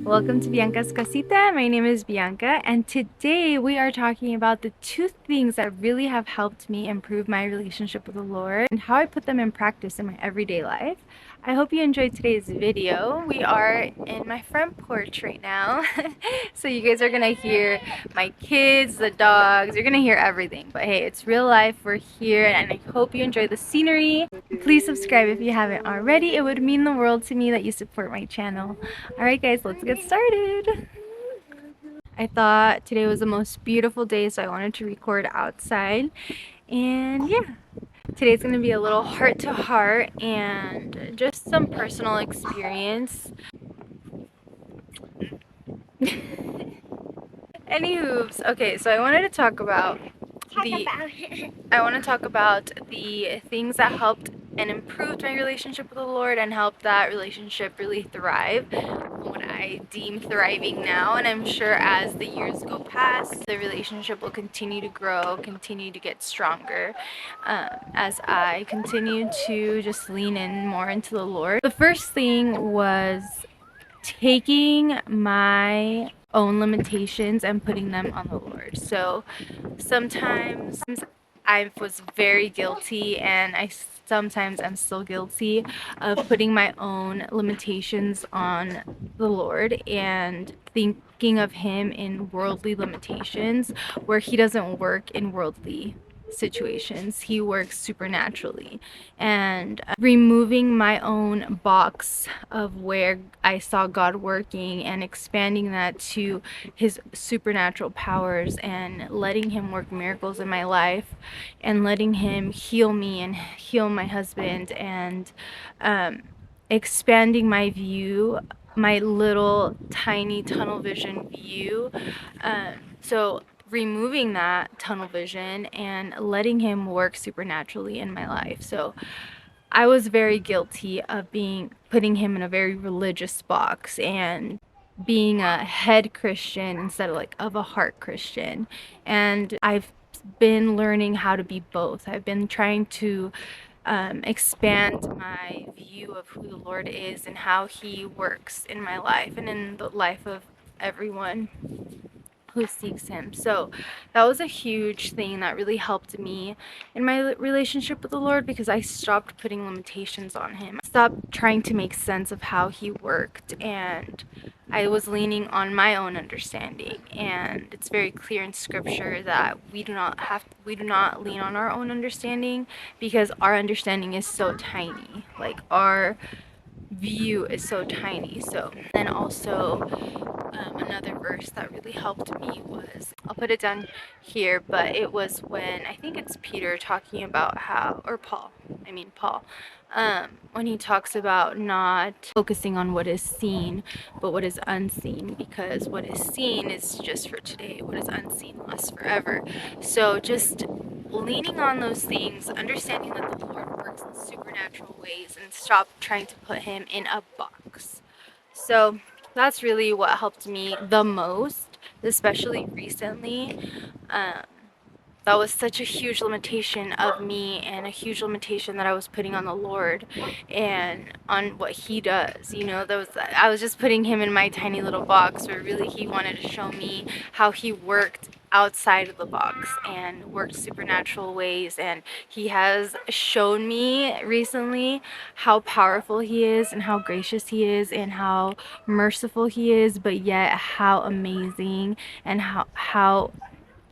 Welcome to Bianca's Casita. My name is Bianca, and today we are talking about the two things that really have helped me improve my relationship with the Lord and how I put them in practice in my everyday life. I hope you enjoyed today's video. We are in my front porch right now, so you guys are gonna hear my kids, the dogs, you're gonna hear everything. But hey, it's real life, we're here, and I hope you enjoy the scenery. Please subscribe if you haven't already. It would mean the world to me that you support my channel. Alright guys, let's get started. I thought today was the most beautiful day, so I wanted to record outside. And yeah, today's going to be a little heart to heart and just some personal experience. Anywho, okay, so I wanted to talk about the things that helped and improved my relationship with the Lord and helped that relationship really thrive, what I deem thriving now. And I'm sure as the years go past, the relationship will continue to grow, continue to get stronger, as I continue to just lean in more into the Lord. The first thing was taking my own limitations and putting them on the Lord. So sometimes I was very guilty, and I sometimes am still guilty of putting my own limitations on the Lord and thinking of Him in worldly limitations where He doesn't work in worldly situations. He works supernaturally. And removing my own box of where I saw God working and expanding that to His supernatural powers and letting Him work miracles in my life and letting Him heal me and heal my husband, and expanding my view, my little tiny tunnel vision view. So removing that tunnel vision and letting Him work supernaturally in my life. So I was very guilty of putting Him in a very religious box and being a head Christian instead of a heart Christian. And I've been learning how to be both. I've been trying to expand my view of who the Lord is and how He works in my life and in the life of everyone who seeks Him. So that was a huge thing that really helped me in my relationship with the Lord, because I stopped putting limitations on Him. I stopped trying to make sense of how He worked, and I was leaning on my own understanding. And it's very clear in Scripture that we do not lean on our own understanding, because our understanding is so tiny. Like, our view is so tiny. So then also another verse that really helped me was, I'll put it down here, but it was when, I think it's Peter talking about how, or Paul, when he talks about not focusing on what is seen, but what is unseen, because what is seen is just for today, what is unseen lasts forever. So just leaning on those things, understanding that the Lord works in supernatural ways, and stop trying to put Him in a box. So that's really what helped me the most, especially recently. That was such a huge limitation of me, and a huge limitation that I was putting on the Lord and on what He does. I was just putting Him in my tiny little box, where really He wanted to show me how He worked outside of the box and worked supernatural ways. And He has shown me recently how powerful He is, and how gracious He is, and how merciful He is, but yet how amazing and how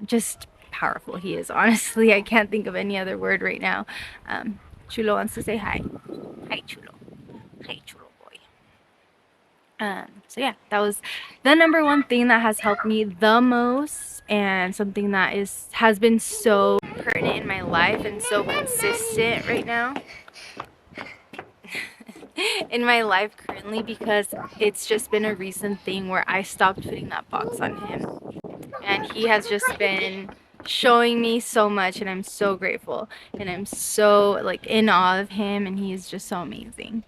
just powerful He is. Honestly, I can't think of any other word right now. Chulo wants to say hi. Hi, Chulo. Hi, Chulo boy. So yeah, that was the number one thing that has helped me the most, and something that has been so pertinent in my life and so consistent right now in my life currently, because it's just been a recent thing where I stopped putting that box on Him, and He has just been showing me so much, and I'm so grateful, and I'm so in awe of Him, and He is just so amazing.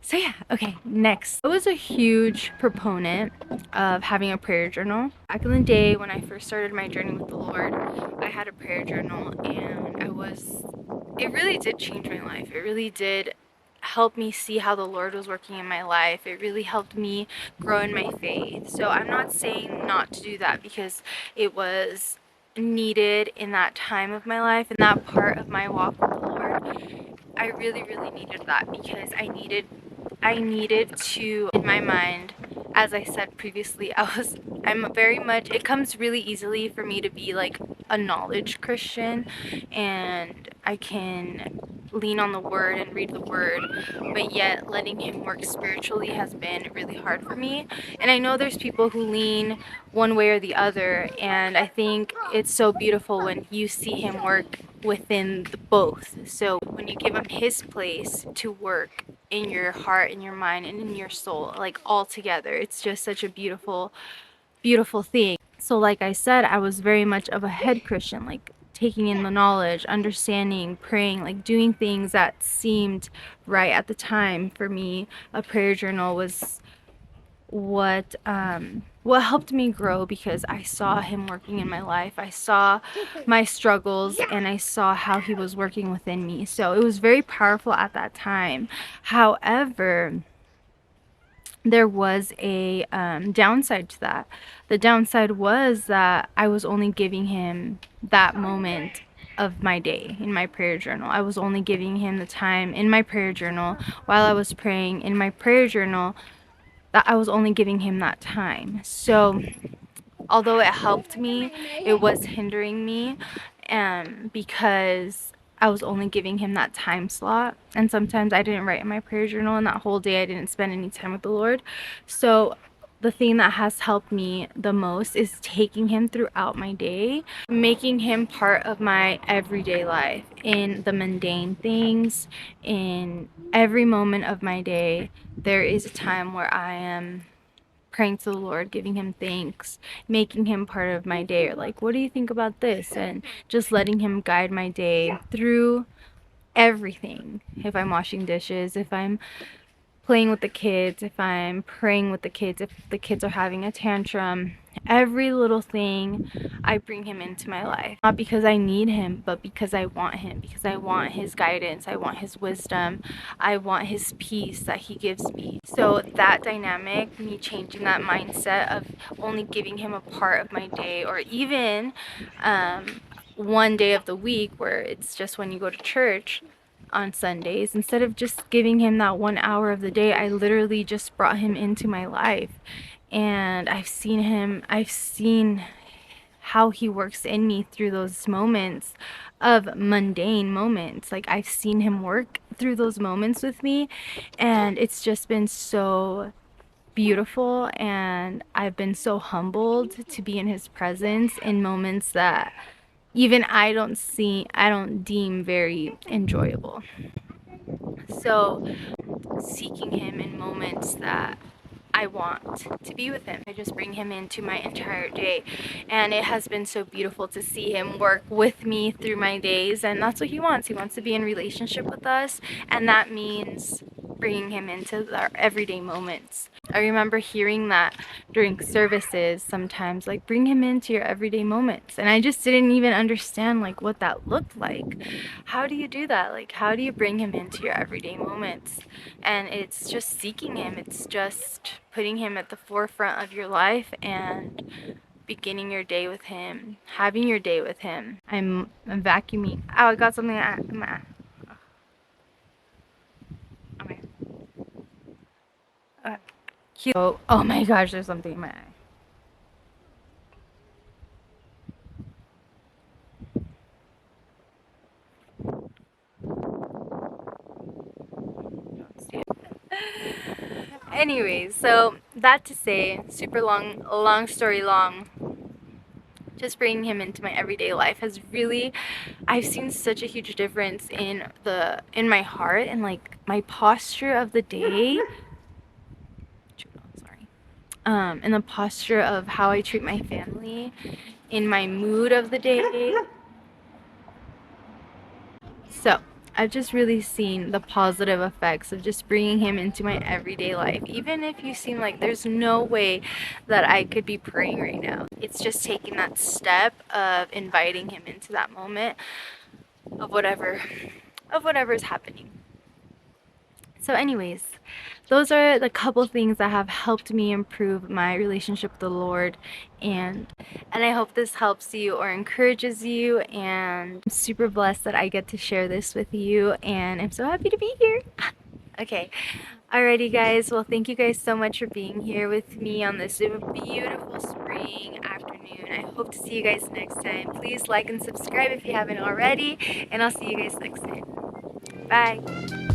So yeah, okay, next. I was a huge proponent of having a prayer journal. Back in the day when I first started my journey with the Lord, I had a prayer journal, and it really did change my life. It really did helped me see how the Lord was working in my life. It really helped me grow in my faith. So I'm not saying not to do that, because it was needed in that time of my life, in that part of my walk with the Lord. I really, really needed that, because I needed to, in my mind, as I said previously, I'm very much, it comes really easily for me to be like a knowledge Christian, and I can lean on the word and read the word, but yet letting him work spiritually has been really hard for me. And I know there's people who lean one way or the other, and I think it's so beautiful when you see him work within the both. So when you give him his place to work in your heart, in your mind, and in your soul, like all together, it's just such a beautiful, beautiful thing. So like I said, I was very much of a head Christian, like taking in the knowledge, understanding, praying, like doing things that seemed right at the time. For me, a prayer journal was what helped me grow, because I saw him working in my life. I saw my struggles, and I saw how he was working within me. So it was very powerful at that time. However, there was a downside to that. The downside was that I was only giving him that moment of my day in my prayer journal. I was only giving him the time in my prayer journal while I was praying in my prayer journal, that I was only giving him that time. So although it helped me, it was hindering me, because I was only giving him that time slot, and sometimes I didn't write in my prayer journal, and that whole day I didn't spend any time with the Lord. So the thing that has helped me the most is taking him throughout my day, making him part of my everyday life, in the mundane things, in every moment of my day. There is a time where I am praying to the Lord, giving him thanks, making him part of my day, or like, what do you think about this? And just letting him guide my day through everything. If I'm washing dishes, if I'm playing with the kids, if I'm praying with the kids, if the kids are having a tantrum, every little thing, I bring him into my life. Not because I need him, but because I want him, because I want his guidance, I want his wisdom, I want his peace that he gives me. So that dynamic, me changing that mindset of only giving him a part of my day, or even one day of the week where it's just when you go to church on Sundays, instead of just giving him that 1 hour of the day, I literally just brought him into my life. And I've seen how he works in me through those moments of mundane moments. Like, I've seen him work through those moments with me, and it's just been so beautiful, and I've been so humbled to be in his presence in moments that even I don't deem very enjoyable. So seeking him in moments that I want to be with him, I just bring him into my entire day, and it has been so beautiful to see him work with me through my days. And that's what he wants. He wants to be in relationship with us, and that means bringing him into our everyday moments. I remember hearing that during services sometimes, like, bring him into your everyday moments, and I just didn't even understand like what that looked like. How do you do that? Like, how do you bring him into your everyday moments? And it's just seeking him, it's just putting him at the forefront of your life, and beginning your day with him, having your day with him. I'm vacuuming. Oh, I got something at my, okay. Cute. Oh my gosh, there's something in my eye. Anyways, so that to say, super long story long, just bringing him into my everyday life has really, I've seen such a huge difference in my heart, and like my posture of the day. Sorry. In the posture of how I treat my family, in my mood of the day. So I've just really seen the positive effects of just bringing him into my everyday life. Even if you seem like there's no way that I could be praying right now, it's just taking that step of inviting him into that moment of whatever is happening. So anyways, those are the couple things that have helped me improve my relationship with the Lord, and I hope this helps you or encourages you, and I'm super blessed that I get to share this with you, and I'm so happy to be here. Okay. Alrighty guys, well thank you guys so much for being here with me on this beautiful spring afternoon. I hope to see you guys next time. Please like and subscribe if you haven't already, and I'll see you guys next time. Bye!